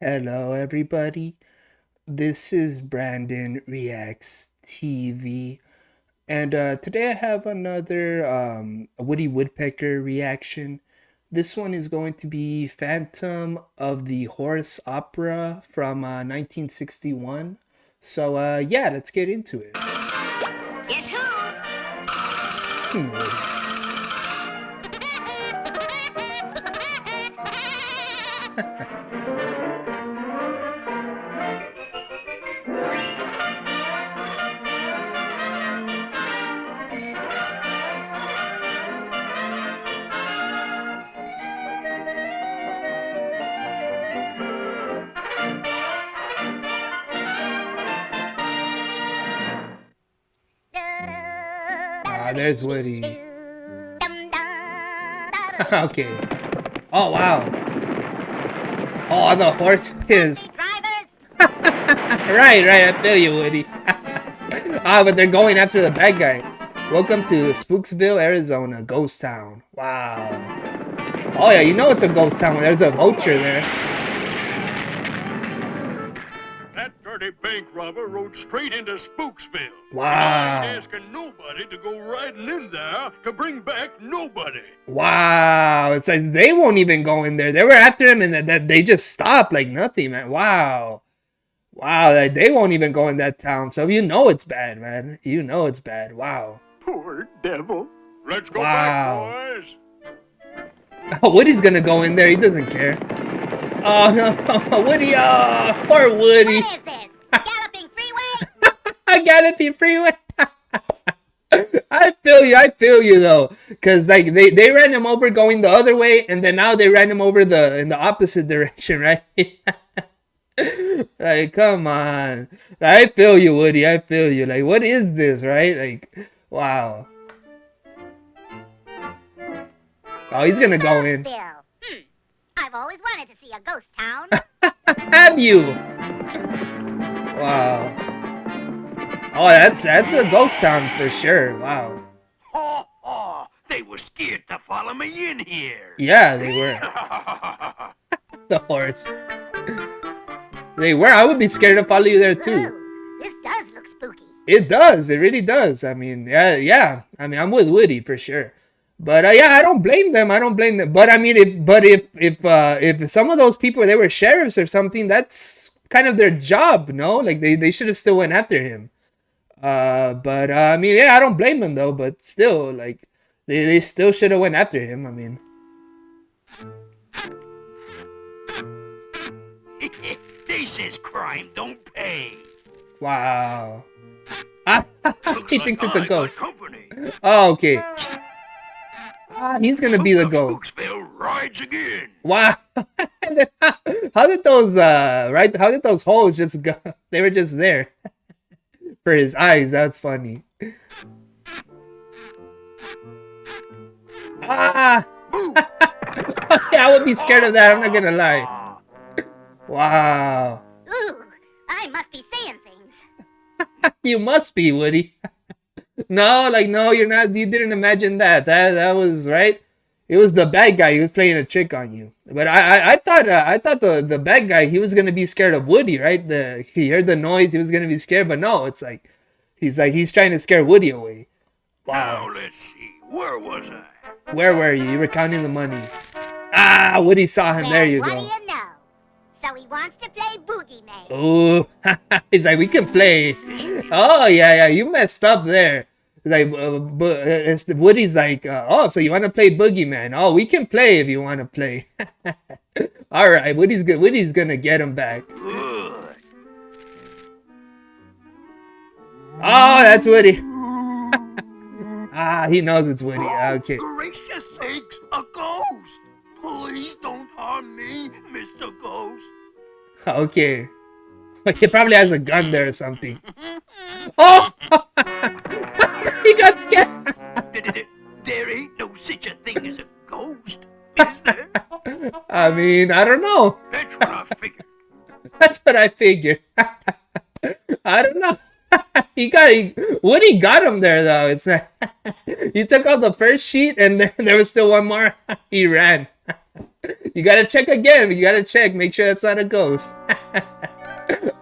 Hello, everybody. This is Brandon Reacts TV, and today I have another Woody Woodpecker reaction. This one is going to be Phantom of the Horse Opera from 1961. So, yeah, let's get into it. Guess who? Woody. Ah, there's Woody. Okay. Oh, wow. Oh, the horse is. Drivers, Right, I feel you, Woody. But they're going after the bad guy. Welcome to Spooksville, Arizona, ghost town. Wow. Oh yeah, you know it's a ghost town when there's a vulture there. That dirty bank robber rode straight into Spooksville. Wow. And I ain't asking nobody to go riding in there to bring back nobody. Wow. It's like they won't even go in there. They were after him and that they just stopped like nothing, man. Wow. Wow, they won't even go in that town. So you know it's bad, man. You know it's bad. Wow. Poor devil. Let's go Wow. back, boys. Woody's gonna go in there. He doesn't care. Oh no, Woody! Oh, poor Woody. what is this? Galloping freeway? I Galloping Freeway. I feel you though, cause like they ran him over going the other way, and then now they ran him over in the opposite direction, right? Like, come on. I feel you, Woody. I feel you. Like, what is this, right? Like, wow. Oh, he's gonna go in. Spooksville. I've always wanted to see a ghost town. Have you? Wow. Oh, that's a ghost town for sure. Wow. Ha ha! They were scared to follow me in here. Yeah, they were. The horse. They were. I would be scared to follow you there too. Ooh, this does look spooky. It does. It really does. I mean, yeah. I mean, I'm with Woody for sure. But yeah, I don't blame them. I don't blame them. But I mean, if some of those people they were sheriffs or something, that's kind of their job, no? Like they should have still went after him. But I mean, yeah, I don't blame them though. But still, like they still should have went after him. I mean, They says crime don't pay. wow. He Looks thinks like it's a I got ghost. company. Oh, okay. He's gonna be the ghost. Spooksville rides again. Wow. How did those right? How did those holes just go? They were just there for his eyes. That's funny. Ah. Boo! Yeah, I would be scared of that. I'm not gonna lie. Wow. Ooh, I must be saying things. You must be, Woody. No, like no, you're not. You didn't imagine that. That was right. It was the bad guy. He was playing a trick on you. But I thought the bad guy he was gonna be scared of Woody, right? He heard the noise. He was gonna be scared, but no, it's like he's trying to scare Woody away. Now Wow. let's see. Where was I? Where were you? You were counting the money. Ah, Woody saw him. There Well, you what go. do you know? So he wants to play boogeyman. Oh, he's like, we can play. Oh, yeah, you messed up there. Like, Woody's like, oh, so you want to play Boogeyman? Oh, we can play if you want to play. All right, Woody's good. Woody's gonna get him back. Good. Oh, that's Woody. He knows it's Woody. Okay. Gracious sakes, a ghost! Please don't harm me, Mr. Ghost. Okay. He probably has a gun there or something. Oh, he got scared. There ain't no such a thing as a ghost, is there? I mean, I don't know. That's what I figured. That's what I figured. I don't know. Woody got him there though. It's he took out the first sheet and then there was still one more. He ran. You gotta check again. You gotta check. Make sure that's not a ghost.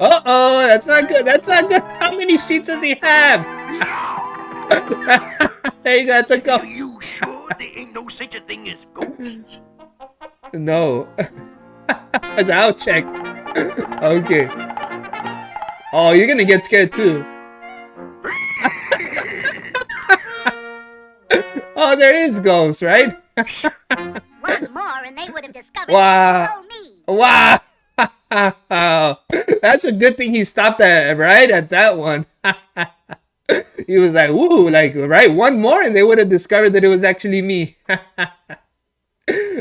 Uh-oh, that's not good. That's not good. How many sheets does he have? There you go. That's a Are ghost. you sure there ain't no such a thing as ghosts? No. I'll check. Okay. Oh, you're gonna get scared too. Oh, there is ghosts, right? One more and they would have discovered Wow. me. Wow. That's a good thing he stopped at, right? At that one. He was like, woo, like, right, one more and they would have discovered that it was actually me.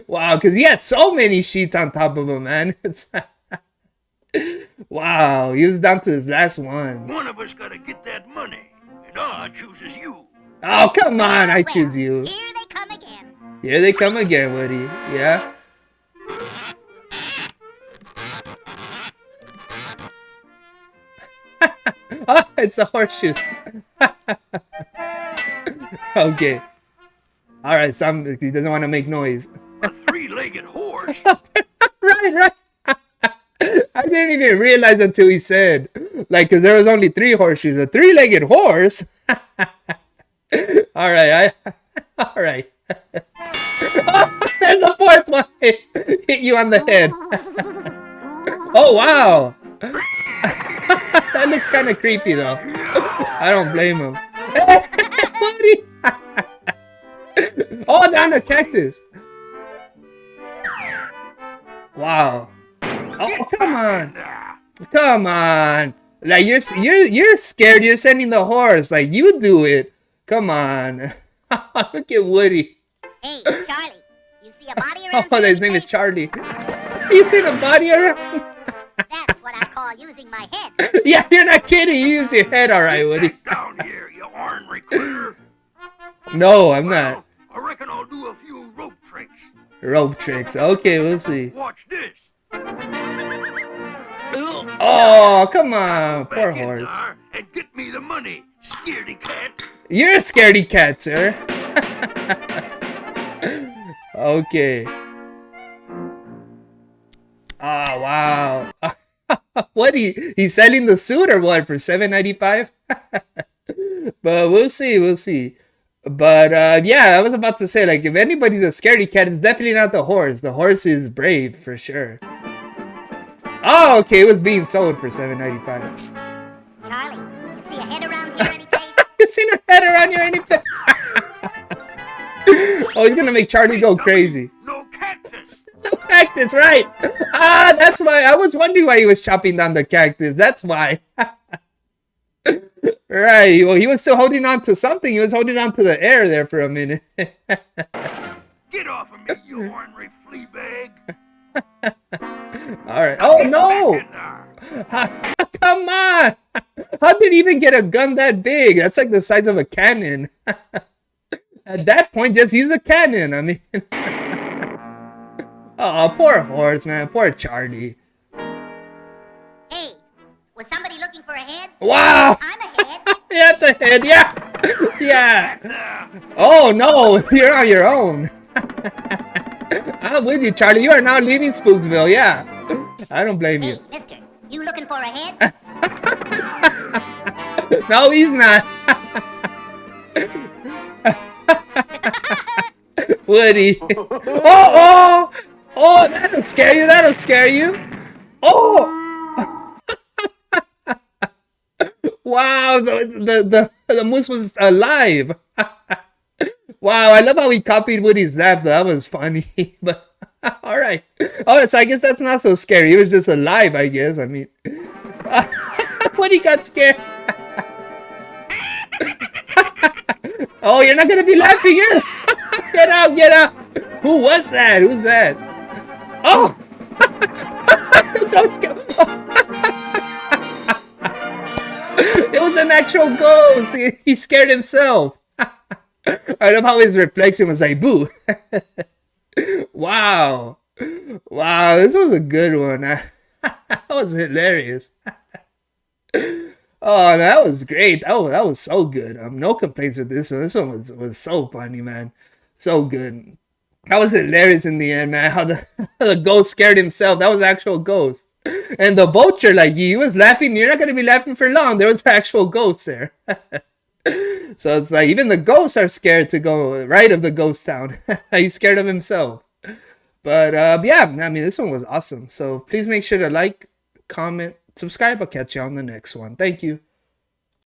Wow, because he had so many sheets on top of him, man. Wow, he was down to his last one. One of us gotta get that money, and I chooses you. Oh, come on, I choose you. Here they come again. Here they come again, Woody. Yeah. Oh, it's a horseshoe. Okay. All right, he doesn't want to make noise. A three-legged horse? Right. I didn't even realize until he said, like, because there was only 3 horseshoes. A 3-legged horse? All right, all right. Oh, there's the 4th one. Hit you on the head. Oh, wow. That looks kind of creepy, though. I don't blame him. Buddy. Oh, they're on the cactus. Wow. Oh, come on. Come on. Like, you're scared. You're sending the horse. Like, you do it. Come on. Look at Woody. Hey, Charlie, you see a body around Oh, here? his name is Charlie. You seen a body around? That's what I call using my head. Yeah, you're not kidding. You use your head, all right, Woody. Get down here, you ornery critter. No, I'm not. I reckon I'll do a few rope tricks. Rope tricks. Okay, we'll see. Watch this. Oh, come on. Poor Back in horse. there and get me the money, scaredy cat. You're a scaredy cat, sir. Okay. Oh, wow. What, he's selling the suit or what for $7.95? But we'll see. But yeah, I was about to say, like, if anybody's a scaredy cat, it's definitely not the horse. The horse is brave for sure. Oh, okay, it was being sold for $7.95. Charlie, you see a head around here any place? You seen a head around your any place? Oh, he's gonna make Charlie go crazy. No cactus. So cactus, right? Ah, that's why I was wondering why he was chopping down the cactus. That's why. Right. Well, he was still holding on to something. He was holding on to the air there for a minute. Get off of me, you ornery flea bag. All right. Oh no! Back in there. Come on! How did he even get a gun that big? That's like the size of a cannon. At that point, just use a cannon. I mean, oh, poor horse, man. Poor Charlie. Hey, was somebody looking for a head? Wow! I'm a head. Yeah, it's a head. Yeah, yeah. Back there. Oh no, you're on your own. I'm with you, Charlie. You are now leaving Spooksville. Yeah, I don't blame you. Hey, mister, you looking for a head? No, he's not. Woody. Oh, that'll scare you. That'll scare you. Oh. Wow, so the moose was alive. Wow, I love how he copied Woody's laugh. That was funny. But all right. Oh, so I guess that's not so scary. He was just alive, I guess. I mean, Woody got scared. Oh, you're not gonna be laughing here. Get out, get out. Who was that? Who's that? Oh. Don't scare. It was an actual ghost. He scared himself. I love how his reflection was like, boo. Wow. Wow, this was a good one. That was hilarious. Oh, that was great. That was so good. No complaints with this one. This one was so funny, man. So good. That was hilarious in the end, man. How the, the ghost scared himself. That was actual ghost. And the vulture, like, he was laughing. You're not going to be laughing for long. There was actual ghosts there. So it's like, even the ghosts are scared to go right of the ghost town. He's scared of himself. But yeah, I mean, this one was awesome. So please make sure to like, comment, subscribe. I'll catch you on the next one. Thank you.